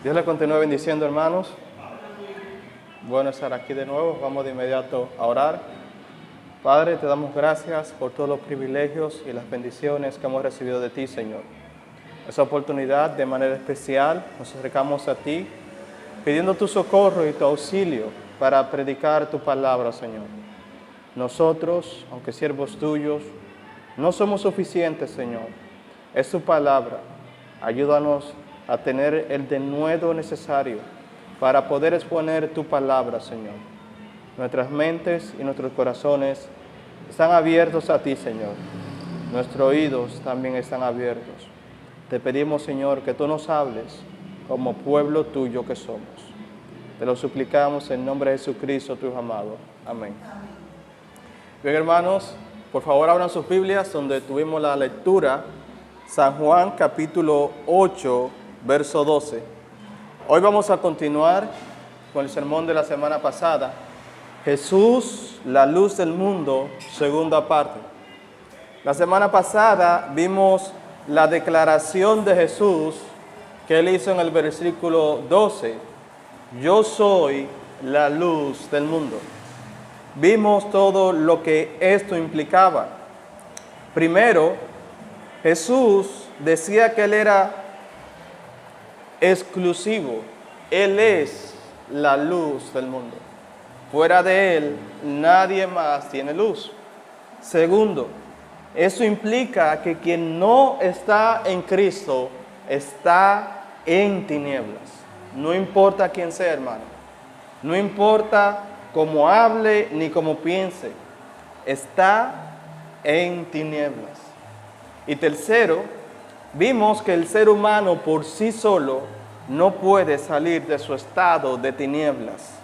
Dios les continúe bendiciendo, hermanos. Bueno estar aquí de nuevo. Vamos de inmediato a orar. Padre, te damos gracias por todos los privilegios y las bendiciones que hemos recibido de ti, Señor. Esa oportunidad, de manera especial, nos acercamos a ti, pidiendo tu socorro y tu auxilio para predicar tu palabra, Señor. Nosotros, aunque siervos tuyos, no somos suficientes, Señor. Es tu palabra. Ayúdanos a tener el denuedo necesario para poder exponer tu palabra, Señor. Nuestras mentes y nuestros corazones están abiertos a ti, Señor. Nuestros oídos también están abiertos. Te pedimos, Señor, que tú nos hables como pueblo tuyo que somos. Te lo suplicamos en nombre de Jesucristo, tu Hijo amado. Amén. Bien, hermanos, por favor abran sus Biblias donde tuvimos la lectura, San Juan capítulo 8, verso 12. Hoy vamos a continuar con el sermón de la semana pasada. Jesús, la luz del mundo, segunda parte. La semana pasada vimos la declaración de Jesús que él hizo en el versículo 12. Yo soy la luz del mundo. Vimos todo lo que esto implicaba. Primero, Jesús decía que él era exclusivo. Él es la luz del mundo. Fuera de él, nadie más tiene luz. Segundo, eso implica que quien no está en Cristo está en tinieblas. No importa quién sea, hermano. No importa cómo hable ni cómo piense. Está en tinieblas. Y tercero, vimos que el ser humano por sí solo no puede salir de su estado de tinieblas.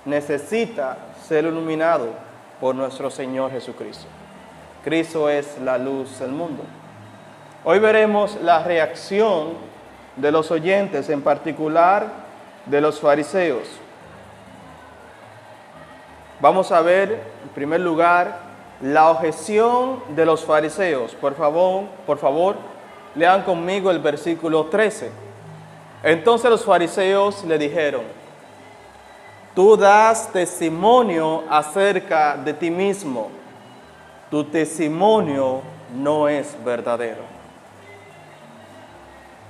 Necesita ser iluminado por nuestro Señor Jesucristo. Cristo es la luz del mundo. Hoy veremos la reacción de los oyentes, en particular de los fariseos. Vamos a ver, en primer lugar, la objeción de los fariseos. Por favor, lean conmigo el versículo 13. Entonces los fariseos le dijeron: tú das testimonio acerca de ti mismo. Tu testimonio no es verdadero.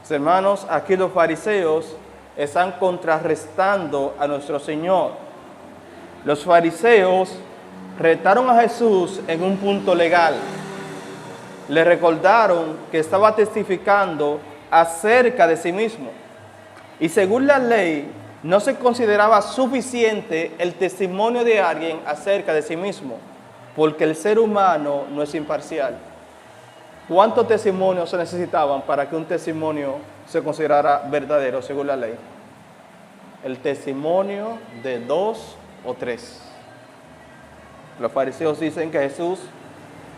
Hermanos, aquí los fariseos están contrarrestando a nuestro Señor. Los fariseos retaron a Jesús en un punto legal. le recordaron que estaba testificando acerca de sí mismo. Y según la ley, no se consideraba suficiente el testimonio de alguien acerca de sí mismo, porque el ser humano no es imparcial. ¿Cuántos testimonios se necesitaban para que un testimonio se considerara verdadero según la ley? El testimonio de 2 o 3. Los fariseos dicen que Jesús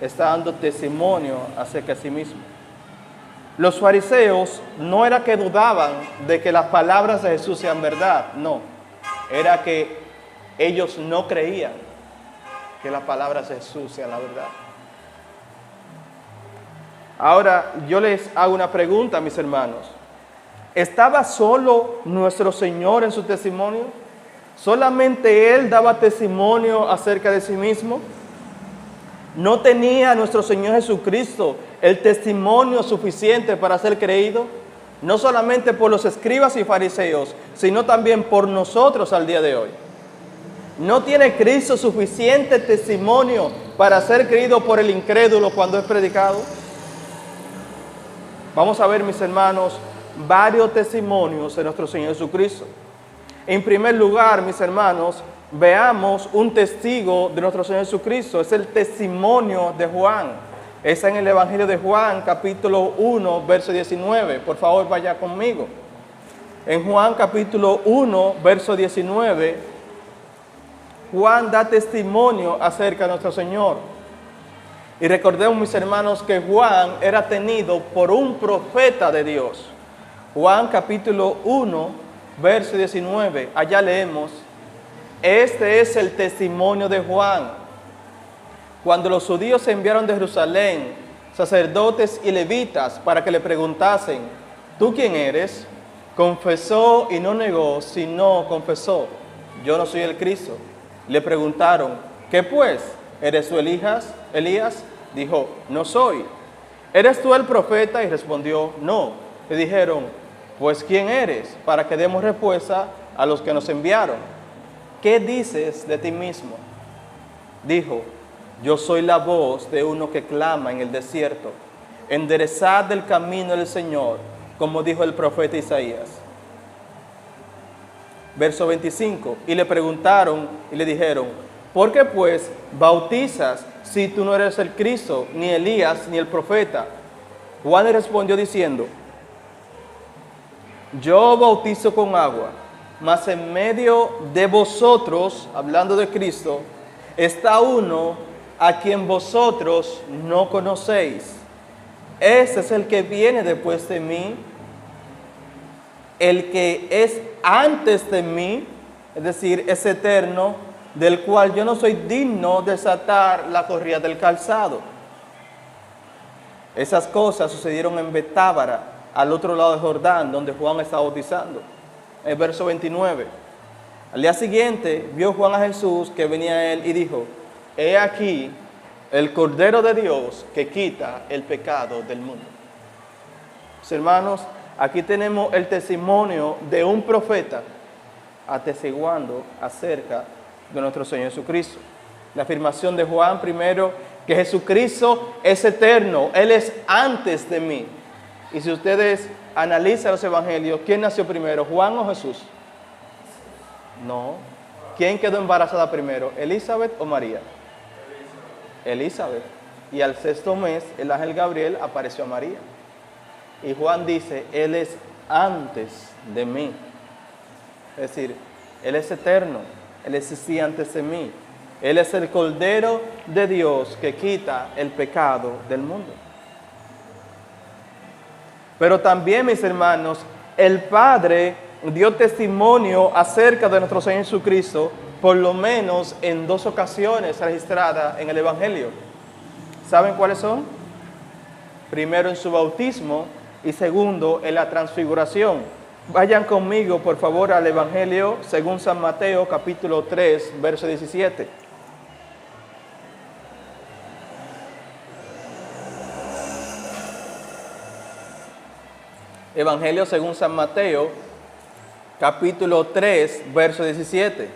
está dando testimonio acerca de sí mismo. Los fariseos no era que dudaban de que las palabras de Jesús sean verdad, no. Era que ellos no creían que las palabras de Jesús sean la verdad. Ahora, yo les hago una pregunta, mis hermanos. ¿Estaba solo nuestro Señor en su testimonio? ¿Solamente Él daba testimonio acerca de sí mismo? ¿No tenía nuestro Señor Jesucristo el testimonio suficiente para ser creído? No solamente por los escribas y fariseos, sino también por nosotros al día de hoy. ¿No tiene Cristo suficiente testimonio para ser creído por el incrédulo cuando es predicado? Vamos a ver, mis hermanos, varios testimonios de nuestro Señor Jesucristo. En primer lugar, mis hermanos, veamos un testigo de nuestro Señor Jesucristo. Es el testimonio de Juan. Está en el Evangelio de Juan, capítulo 1, verso 19. Por favor, vaya conmigo. En Juan, capítulo 1, verso 19, Juan da testimonio acerca de nuestro Señor. Y recordemos, mis hermanos, que Juan era tenido por un profeta de Dios. Juan capítulo 1, verso 19, allá leemos: este es el testimonio de Juan. Cuando los judíos se enviaron de Jerusalén, sacerdotes y levitas, para que le preguntasen: ¿tú quién eres? Confesó y no negó, sino confesó: yo no soy el Cristo. Le preguntaron: ¿qué pues? ¿Eres tú Elías? Dijo: no soy. ¿Eres tú el profeta? Y respondió: no. Le dijeron: pues ¿quién eres? Para que demos respuesta a los que nos enviaron. ¿Qué dices de ti mismo? Dijo: yo soy la voz de uno que clama en el desierto: enderezad el camino del Señor, como dijo el profeta Isaías. Verso 25, y le preguntaron y le dijeron: ¿por qué pues bautizas si tú no eres el Cristo, ni Elías, ni el profeta? Juan le respondió diciendo: yo bautizo con agua, mas en medio de vosotros, hablando de Cristo, está uno a quien vosotros no conocéis. Ese es el que viene después de mí, el que es antes de mí, es decir, es eterno, del cual yo no soy digno de desatar la correa del calzado. Esas cosas sucedieron en Betábara, al otro lado de Jordán, donde Juan estaba bautizando. El verso 29. Al día siguiente vio Juan a Jesús que venía a él y dijo: he aquí el Cordero de Dios que quita el pecado del mundo. Mis hermanos, aquí tenemos el testimonio de un profeta atestiguando acerca de nuestro Señor Jesucristo. La afirmación de Juan primero, que Jesucristo es eterno, Él es antes de mí. Y si ustedes analizan los evangelios, ¿quién nació primero, Juan o Jesús? No. ¿Quién quedó embarazada primero, Elizabeth o María? Elizabeth. Y al 6º mes, el ángel Gabriel apareció a María. Y Juan dice: Él es antes de mí. Es decir, Él es eterno, Él existía antes de mí. Él es el Cordero de Dios que quita el pecado del mundo. Pero también, mis hermanos, el Padre dio testimonio acerca de nuestro Señor Jesucristo, por lo menos en 2 ocasiones registradas en el Evangelio. ¿Saben cuáles son? Primero en su bautismo y segundo en la transfiguración. Vayan conmigo, por favor, al Evangelio según San Mateo, capítulo 3, verso 17. Evangelio según San Mateo, capítulo 3, verso 17.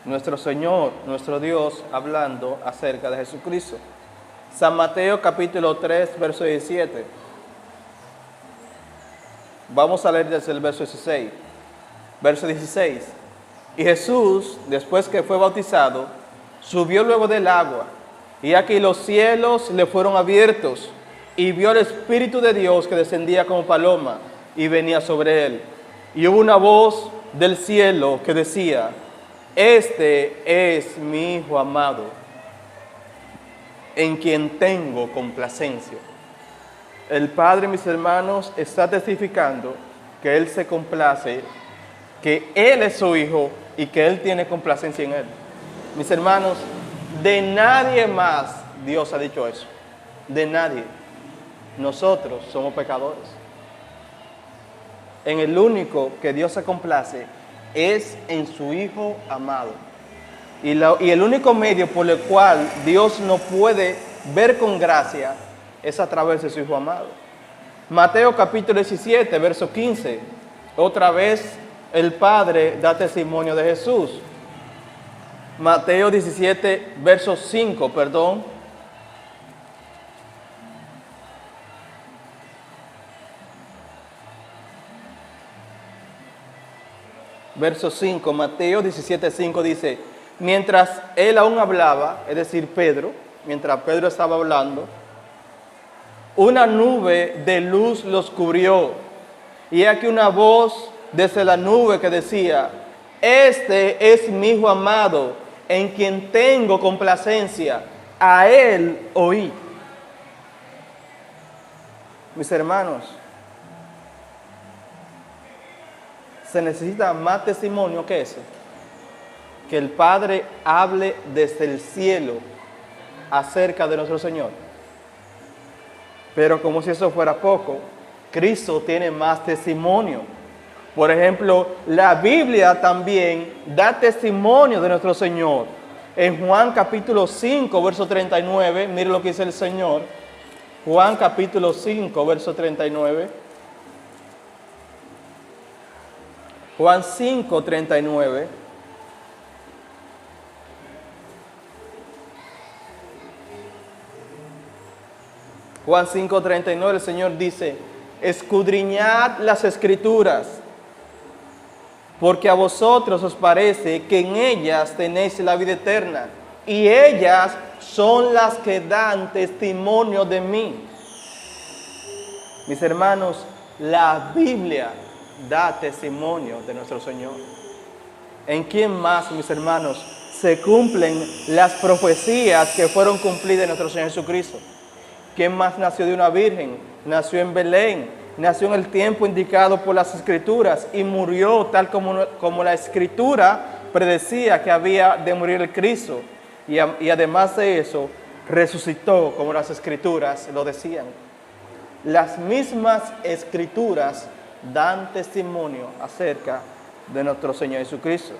nuestro Señor, nuestro Dios, hablando acerca de Jesucristo. San Mateo capítulo 3, verso 17. Vamos a leer desde el verso 16. Verso 16. Y Jesús, después que fue bautizado, subió luego del agua, y aquí los cielos le fueron abiertos, y vio el Espíritu de Dios que descendía como paloma y venía sobre él. Y hubo una voz del cielo que decía: este es mi Hijo amado, en quien tengo complacencia. El Padre, mis hermanos, está testificando que Él se complace, que Él es su Hijo y que Él tiene complacencia en Él. Mis hermanos, de nadie más Dios ha dicho eso. De nadie. Nosotros somos pecadores. En el único que Dios se complace es en su Hijo amado. Y el único medio por el cual Dios no puede ver con gracia es a través de su Hijo amado. Mateo capítulo 17, verso 15. Otra vez el Padre da testimonio de Jesús. Mateo 17, verso 5, perdón. Verso 5, Mateo 17, 5 dice: mientras él aún hablaba, es decir, Pedro, mientras Pedro estaba hablando, una nube de luz los cubrió. Y aquí una voz desde la nube que decía: este es mi Hijo amado, en quien tengo complacencia, a él oí. Mis hermanos, se necesita más testimonio que ese. Que el Padre hable desde el cielo acerca de nuestro Señor. Pero como si eso fuera poco, Cristo tiene más testimonio. Por ejemplo, la Biblia también da testimonio de nuestro Señor. En Juan capítulo 5, verso 39, mire lo que dice el Señor. Juan capítulo 5, verso 39. Juan 5, 39. Juan 5, 39, el Señor dice: escudriñad las Escrituras, porque a vosotros os parece que en ellas tenéis la vida eterna, y ellas son las que dan testimonio de mí. Mis hermanos, la Biblia da testimonio de nuestro Señor. ¿En quién más, mis hermanos, se cumplen las profecías que fueron cumplidas en nuestro Señor Jesucristo? ¿Quién más nació de una virgen? Nació en Belén, nació en el tiempo indicado por las Escrituras y murió tal como la Escritura predecía que había de morir el Cristo. Y además de eso, resucitó como las Escrituras lo decían. Las mismas Escrituras dan testimonio acerca de nuestro Señor Jesucristo.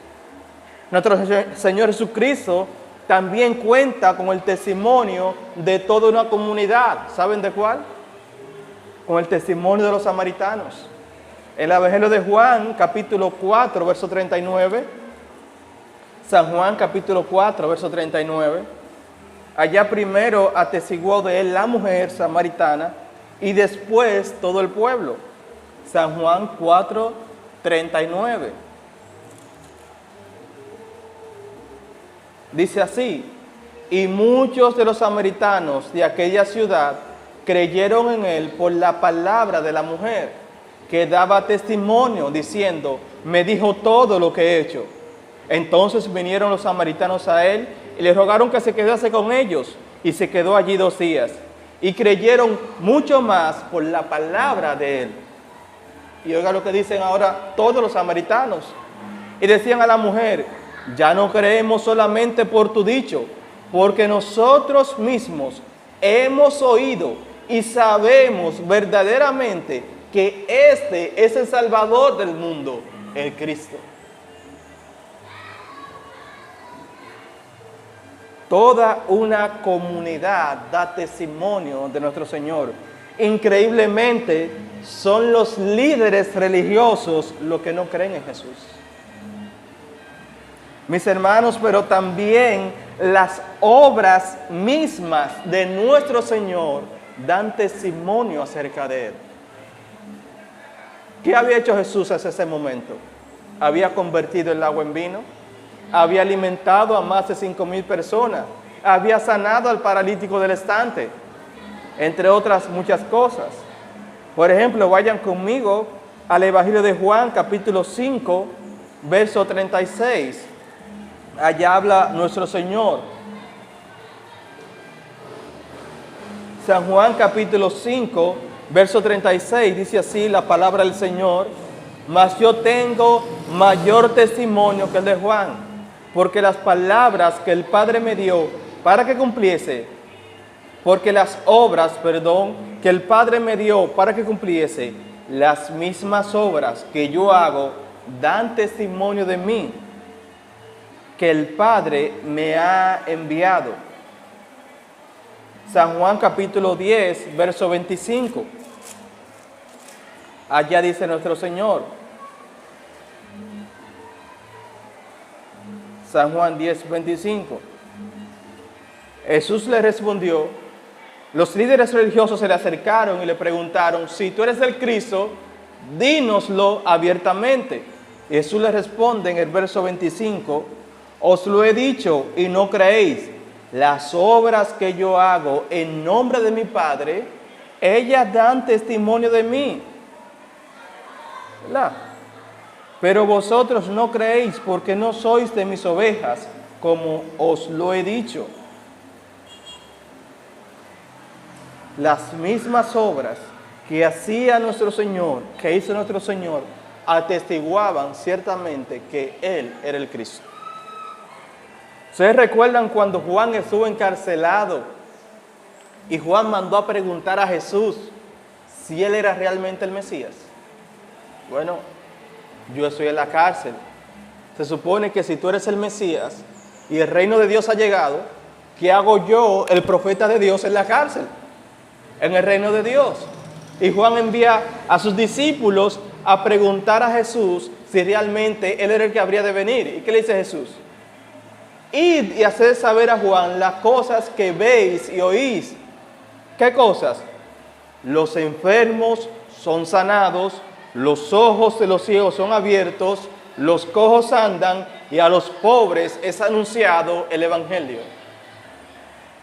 Nuestro Señor Jesucristo también cuenta con el testimonio de toda una comunidad. ¿Saben de cuál? Con el testimonio de los samaritanos. En el Evangelio de Juan, capítulo 4, verso 39. San Juan, capítulo 4, verso 39. Allá primero atestiguó de él la mujer samaritana y después todo el pueblo. San Juan 4, 39. Dice así: y muchos de los samaritanos de aquella ciudad creyeron en él por la palabra de la mujer, que daba testimonio diciendo: me dijo todo lo que he hecho. Entonces vinieron los samaritanos a él y le rogaron que se quedase con ellos, y se quedó allí 2 días. Y creyeron mucho más por la palabra de él. Y oiga lo que dicen ahora todos los samaritanos. Y decían a la mujer: ya no creemos solamente por tu dicho, porque nosotros mismos hemos oído y sabemos verdaderamente que este es el Salvador del mundo, el Cristo. Toda una comunidad da testimonio de nuestro Señor. Increíblemente, son los líderes religiosos los que no creen en Jesús. mis hermanos, pero también las obras mismas de nuestro Señor dan testimonio acerca de Él. ¿Qué había hecho Jesús hasta ese momento? Había convertido el agua en vino, había alimentado a más de 5,000 personas, había sanado al paralítico del estante, entre otras muchas cosas. Por ejemplo, vayan conmigo al Evangelio de Juan, capítulo 5, verso 36. Allá habla nuestro Señor. San Juan, capítulo 5, verso 36, dice así la palabra del Señor: mas yo tengo mayor testimonio que el de Juan, porque las palabras que el Padre me dio para que cumpliese, porque las obras, que el Padre me dio para que cumpliese, las mismas obras que yo hago dan testimonio de mí, que el Padre me ha enviado. San Juan capítulo 10, verso 25. Allá dice nuestro Señor. San Juan 10, 25. Jesús le respondió, los líderes religiosos se le acercaron y le preguntaron: si tú eres el Cristo, dínoslo abiertamente. Y Jesús le responde en el verso 25, os lo he dicho y no creéis. Las obras que yo hago en nombre de mi Padre, ellas dan testimonio de mí. ¿Verdad? Pero vosotros no creéis porque no sois de mis ovejas, como os lo he dicho. Las mismas obras que hacía nuestro Señor, que hizo nuestro Señor, atestiguaban ciertamente que Él era el Cristo. ¿Ustedes recuerdan cuando Juan estuvo encarcelado y Juan mandó a preguntar a Jesús si Él era realmente el Mesías? Bueno, yo estoy en la cárcel. Se supone que si tú eres el Mesías y el reino de Dios ha llegado, ¿qué hago yo, el profeta de Dios, en la cárcel? En el reino de Dios. Y Juan envía a sus discípulos a preguntar a Jesús si realmente Él era el que habría de venir. ¿Y qué le dice Jesús? Id y haced saber a Juan las cosas que veis y oís. ¿Qué cosas? Los enfermos son sanados, los ojos de los ciegos son abiertos, los cojos andan y a los pobres es anunciado el Evangelio.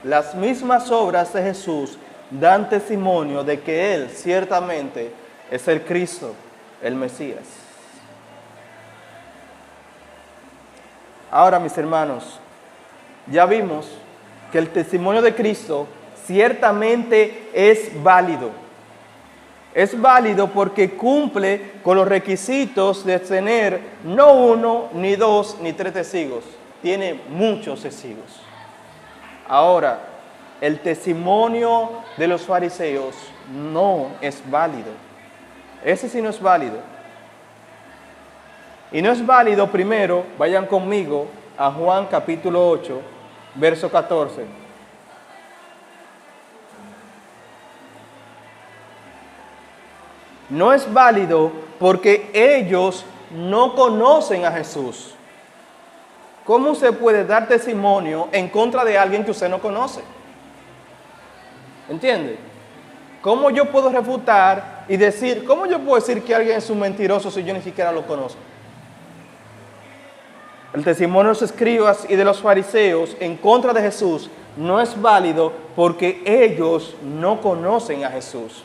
Las mismas obras de Jesús dan testimonio de que Él ciertamente es el Cristo, el Mesías. Ahora, mis hermanos, ya vimos que el testimonio de Cristo ciertamente es válido. Es válido porque cumple con los requisitos de tener no uno, ni dos, ni tres testigos. Tiene muchos testigos. Ahora, el testimonio de los fariseos no es válido. Ese sí no es válido. Y no es válido, primero, vayan conmigo a Juan capítulo 8, verso 14. No es válido porque ellos no conocen a Jesús. ¿Cómo usted puede dar testimonio en contra de alguien que usted no conoce? ¿Entiende? ¿Cómo yo puedo refutar y decir, cómo yo puedo decir que alguien es un mentiroso si yo ni siquiera lo conozco? El testimonio de los escribas y de los fariseos en contra de Jesús no es válido porque ellos no conocen a Jesús.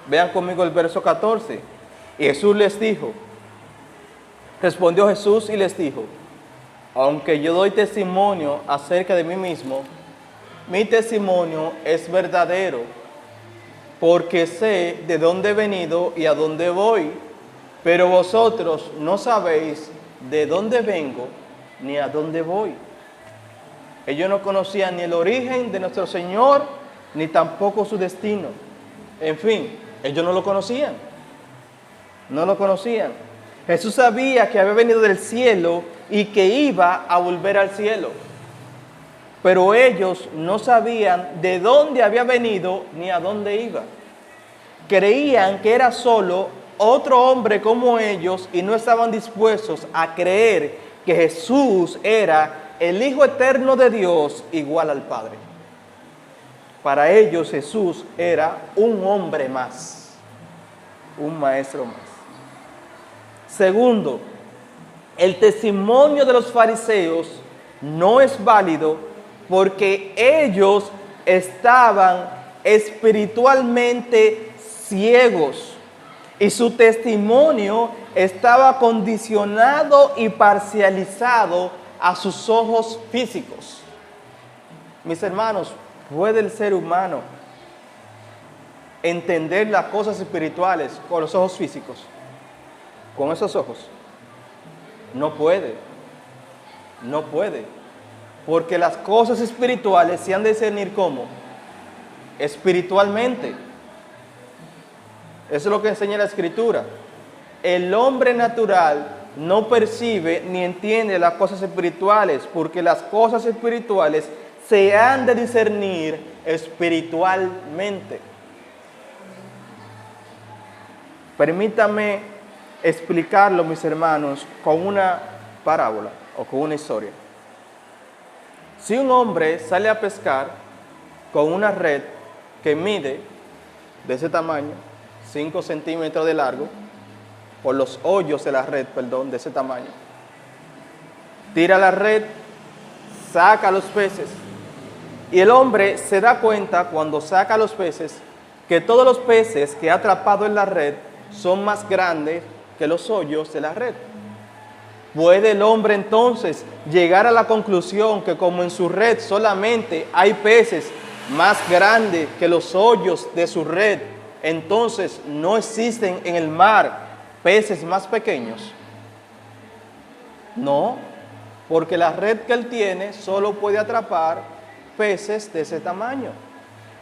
Vean conmigo el verso 14. Y Jesús les dijo, respondió Jesús y les dijo, aunque yo doy testimonio acerca de mí mismo, mi testimonio es verdadero, porque sé de dónde he venido y a dónde voy, pero vosotros no sabéis de dónde vengo ni a dónde voy. Ellos no conocían ni el origen de nuestro Señor, ni tampoco su destino. En fin, ellos no lo conocían. No lo conocían. Jesús sabía que había venido del cielo y que iba a volver al cielo. Pero ellos no sabían de dónde había venido ni a dónde iba. Creían que era solo otro hombre como ellos y no estaban dispuestos a creer que Jesús era el Hijo eterno de Dios igual al Padre. Para ellos Jesús era un hombre más, un maestro más. Segundo, el testimonio de los fariseos no es válido porque ellos estaban espiritualmente ciegos y su testimonio estaba condicionado y parcializado a sus ojos físicos. Mis hermanos, ¿puede el ser humano entender las cosas espirituales con los ojos físicos? ¿Con esos ojos? No puede. No puede. Porque las cosas espirituales se han de discernir ¿cómo? Espiritualmente. Eso es lo que enseña la Escritura. El hombre natural no percibe ni entiende las cosas espirituales, porque las cosas espirituales se han de discernir espiritualmente. Permítame explicarlo, mis hermanos, con una parábola o con una historia. Si un hombre sale a pescar con una red que mide de ese tamaño, 5 centímetros de largo, por los hoyos de la red, de ese tamaño, tira la red, saca los peces, y el hombre se da cuenta cuando saca los peces que todos los peces que ha atrapado en la red son más grandes que los hoyos de la red. ¿Puede el hombre entonces llegar a la conclusión que como en su red solamente hay peces más grandes que los hoyos de su red, entonces no existen en el mar peces más pequeños? No, porque la red que él tiene solo puede atrapar peces de ese tamaño.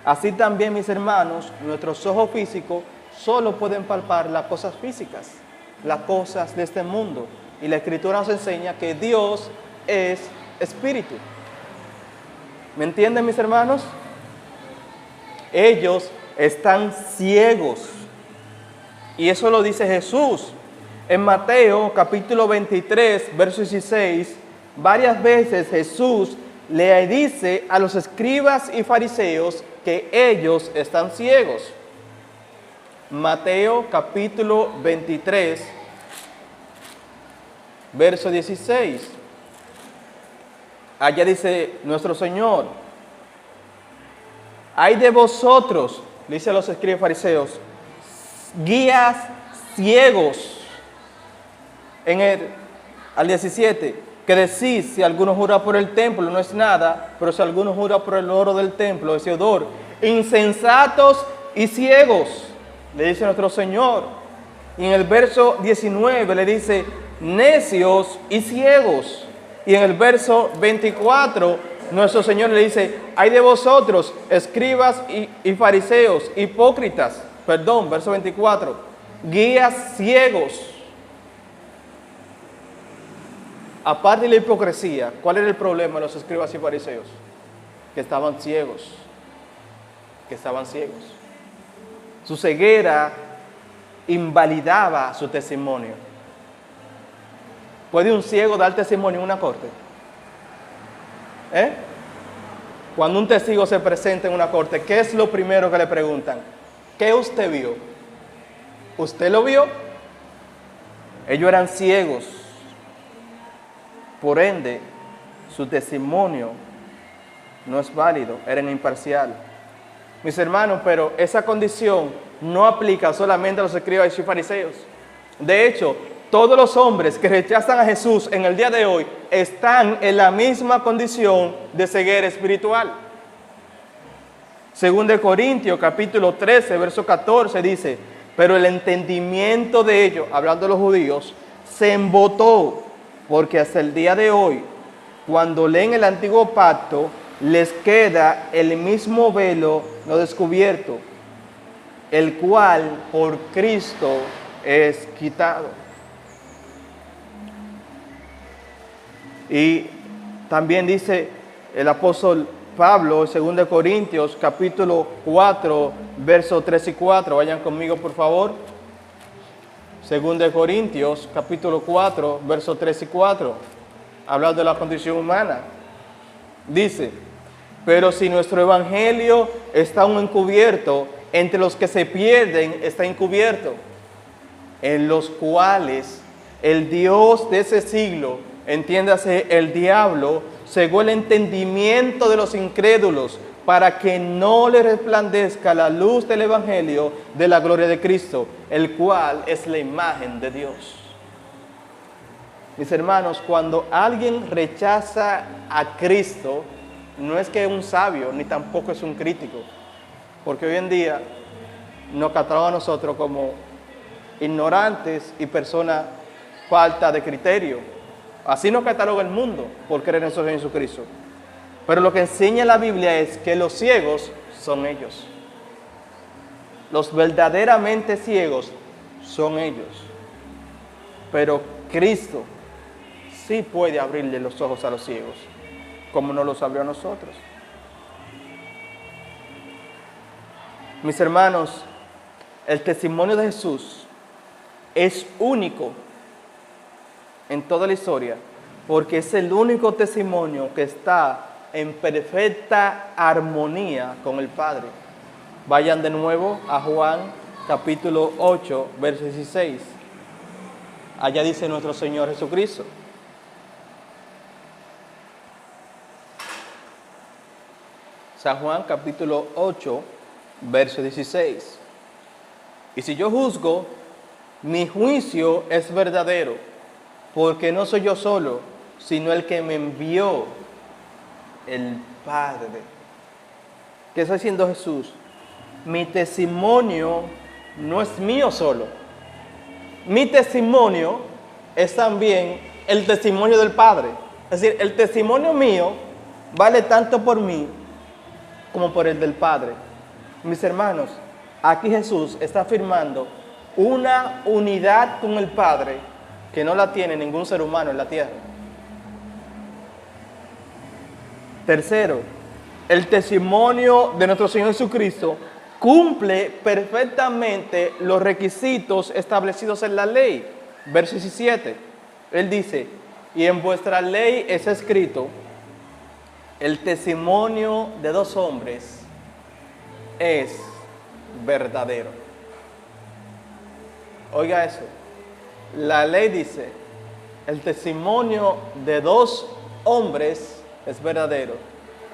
Así también, mis hermanos, nuestros ojos físicos solo pueden palpar las cosas físicas, las cosas de este mundo. Y la Escritura nos enseña que Dios es espíritu. ¿Me entienden, mis hermanos? Ellos están ciegos. Y eso lo dice Jesús. En Mateo capítulo 23, verso 16, varias veces Jesús le dice a los escribas y fariseos que ellos están ciegos. Mateo capítulo 23, verso 16. Allá dice nuestro Señor: ay de vosotros, le dice a los escribas y fariseos, guías ciegos. Al 17, que decís, si alguno jura por el templo no es nada, pero si alguno jura por el oro del templo es deudor. Insensatos y ciegos, le dice nuestro Señor. Y en el verso 19 le dice, necios y ciegos. Y en el verso 24, nuestro Señor le dice, ay de vosotros, escribas y fariseos, hipócritas, verso 24, guías ciegos. Aparte de la hipocresía, ¿cuál era el problema de los escribas y fariseos? Que estaban ciegos. Su ceguera invalidaba su testimonio. ¿Puede un ciego dar testimonio en una corte? Cuando un testigo se presenta en una corte, ¿qué es lo primero que le preguntan? ¿Qué usted vio? ¿Usted lo vio? Ellos eran ciegos. Por ende, su testimonio no es válido, eran imparcial. Mis hermanos, pero esa condición no aplica solamente a los escribas y fariseos. De hecho, todos los hombres que rechazan a Jesús en el día de hoy están en la misma condición de ceguera espiritual. Según de Corintios, capítulo 13, verso 14, dice, pero el entendimiento de ellos, hablando de los judíos, se embotó, porque hasta el día de hoy, cuando leen el antiguo pacto, les queda el mismo velo no descubierto, el cual por Cristo es quitado. Y también dice el apóstol Pablo, en 2 Corintios, capítulo 4, versos 3 y 4. Vayan conmigo, por favor. 2 Corintios, capítulo 4, versos 3 y 4. habla de la condición humana. Dice, pero si nuestro evangelio está aún encubierto, entre los que se pierden está encubierto, en los cuales el Dios de ese siglo, entiéndase el diablo, cegó el entendimiento de los incrédulos para que no le resplandezca la luz del evangelio de la gloria de Cristo, el cual es la imagen de Dios. Mis hermanos, cuando alguien rechaza a Cristo, no es que es un sabio, ni tampoco es un crítico, porque hoy en día nos catalogan a nosotros como ignorantes y personas falta de criterio. Así nos cataloga el mundo por creer en Jesucristo. Pero lo que enseña la Biblia es que los ciegos son ellos. Los verdaderamente ciegos son ellos. Pero Cristo sí puede abrirle los ojos a los ciegos, como nos los abrió a nosotros. Mis hermanos, el testimonio de Jesús es único en toda la historia, porque es el único testimonio que está en perfecta armonía con el Padre. Vayan de nuevo a Juan capítulo 8, verso 16. Allá dice nuestro Señor Jesucristo: San Juan capítulo 8, verso 16. Y si yo juzgo, mi juicio es verdadero, porque no soy yo solo, sino el que me envió, el Padre. ¿Qué está diciendo Jesús? Mi testimonio no es mío solo. Mi testimonio es también el testimonio del Padre. Es decir, el testimonio mío vale tanto por mí como por el del Padre. Mis hermanos, aquí Jesús está afirmando una unidad con el Padre que no la tiene ningún ser humano en la tierra. Tercero, el testimonio de nuestro Señor Jesucristo cumple perfectamente los requisitos establecidos en la ley. Verso 17, Él dice: y en vuestra ley es escrito, el testimonio de dos hombres es verdadero. Oiga eso. La ley dice, el testimonio de dos hombres es verdadero.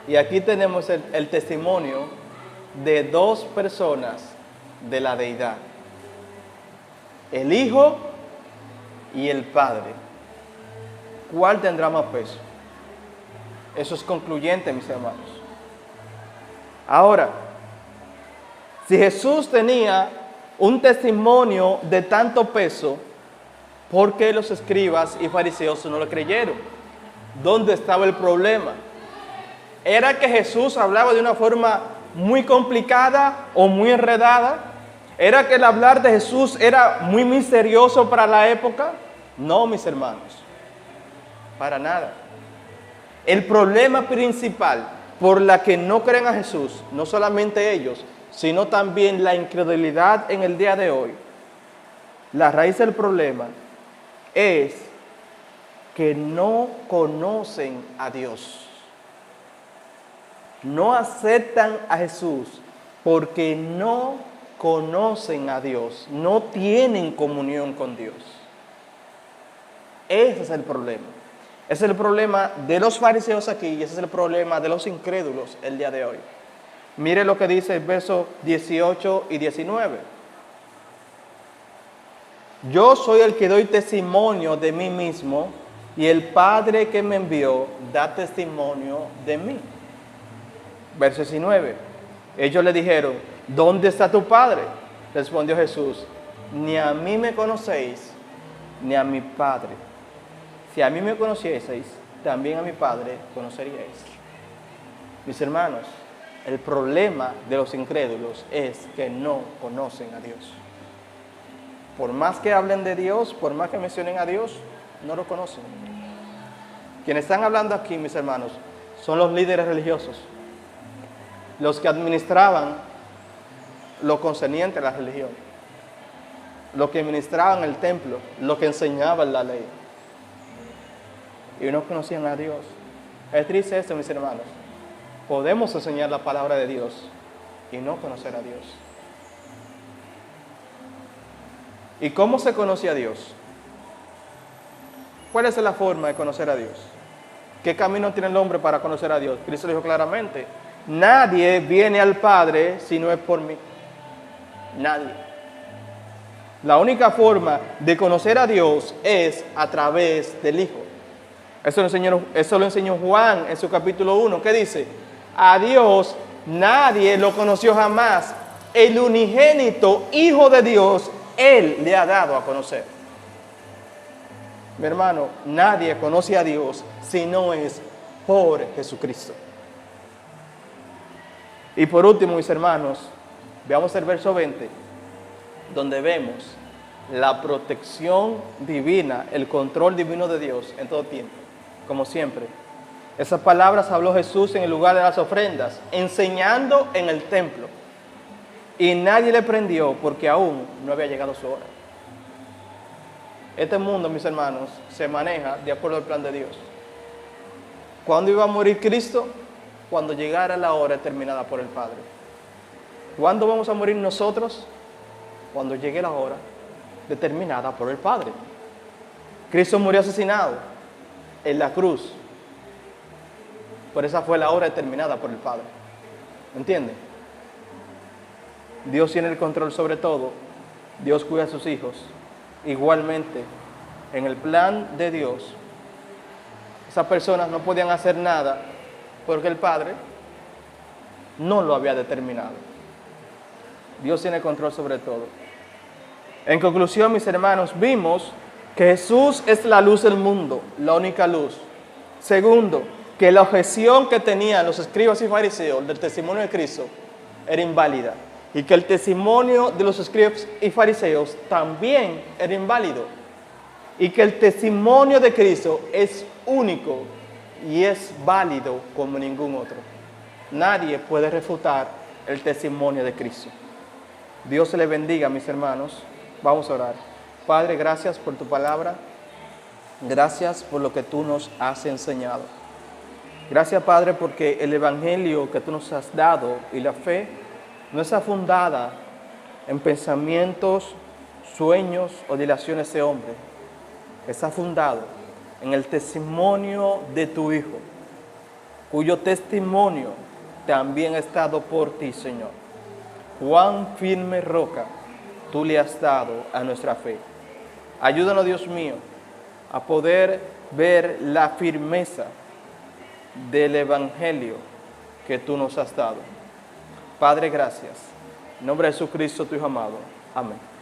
Y aquí tenemos el testimonio de dos personas de la deidad: el Hijo y el Padre. ¿Cuál tendrá más peso? Eso es concluyente, mis hermanos. Ahora, si Jesús tenía un testimonio de tanto peso, ¿por qué los escribas y fariseos no lo creyeron? ¿Dónde estaba el problema? ¿Era que Jesús hablaba de una forma muy complicada o muy enredada? ¿Era que el hablar de Jesús era muy misterioso para la época? No, mis hermanos, para nada. El problema principal por la que no creen a Jesús, no solamente ellos, sino también la incredulidad en el día de hoy, la raíz del problema es que no conocen a Dios. No aceptan a Jesús porque no conocen a Dios, no tienen comunión con Dios. Ese es el problema. Ese es el problema de los fariseos aquí y ese es el problema de los incrédulos el día de hoy. Mire lo que dice el verso 18 y 19. Yo soy el que doy testimonio de mí mismo y el Padre que me envió da testimonio de mí. Verso 19. Ellos le dijeron, ¿dónde está tu Padre? Respondió Jesús, ni a mí me conocéis, ni a mi Padre. Si a mí me conocieseis, también a mi Padre conoceríais. Mis hermanos, el problema de los incrédulos es que no conocen a Dios. Por más que hablen de Dios, por más que mencionen a Dios, no lo conocen. Quienes están hablando aquí, mis hermanos, son los líderes religiosos, los que administraban lo concerniente a la religión, los que administraban el templo, los que enseñaban la ley. y no conocían a Dios. Es triste esto, mis hermanos. Podemos enseñar la palabra de Dios y no conocer a Dios. ¿Y cómo se conoce a Dios? ¿Cuál es la forma de conocer a Dios? ¿Qué camino tiene el hombre para conocer a Dios? Cristo dijo claramente: nadie viene al Padre si no es por mí. Nadie. La única forma de conocer a Dios es a través del Hijo. Eso lo enseñó Juan en su capítulo 1. ¿Qué dice? A Dios nadie lo conoció jamás. El unigénito Hijo de Dios, Él le ha dado a conocer. Mi hermano, nadie conoce a Dios si no es por Jesucristo. Y por último, mis hermanos, veamos el verso 20, donde vemos la protección divina, el control divino de Dios en todo tiempo, como siempre. Esas palabras habló Jesús en el lugar de las ofrendas, enseñando en el templo. Y nadie le prendió porque aún no había llegado su hora. Este mundo, mis hermanos, se maneja de acuerdo al plan de Dios. ¿Cuándo iba a morir Cristo? Cuando llegara la hora determinada por el Padre. ¿Cuándo vamos a morir nosotros? Cuando llegue la hora determinada por el Padre. Cristo murió asesinado en la cruz. Pero esa fue la hora determinada por el Padre. ¿Entienden? Dios tiene el control sobre todo. Dios cuida a sus hijos. Igualmente, en el plan de Dios, esas personas no podían hacer nada porque el Padre no lo había determinado. Dios tiene control sobre todo. En conclusión, mis hermanos, vimos que Jesús es la luz del mundo, la única luz. Segundo, que la objeción que tenían los escribas y fariseos del testimonio de Cristo era inválida. Y que el testimonio de los escribas y fariseos también era inválido. Y que el testimonio de Cristo es único y es válido como ningún otro. Nadie puede refutar el testimonio de Cristo. Dios se les bendiga, mis hermanos. Vamos a orar. Padre, gracias por tu palabra. Gracias por lo que tú nos has enseñado. Gracias, Padre, porque el evangelio que tú nos has dado y la fe no está fundada en pensamientos, sueños o dilaciones de hombre. Está fundado en el testimonio de tu Hijo, cuyo testimonio también ha estado por ti, Señor. Cuán firme roca tú le has dado a nuestra fe. Ayúdanos, Dios mío, a poder ver la firmeza del evangelio que tú nos has dado. Padre, gracias. En nombre de Jesucristo, tu Hijo amado. Amén.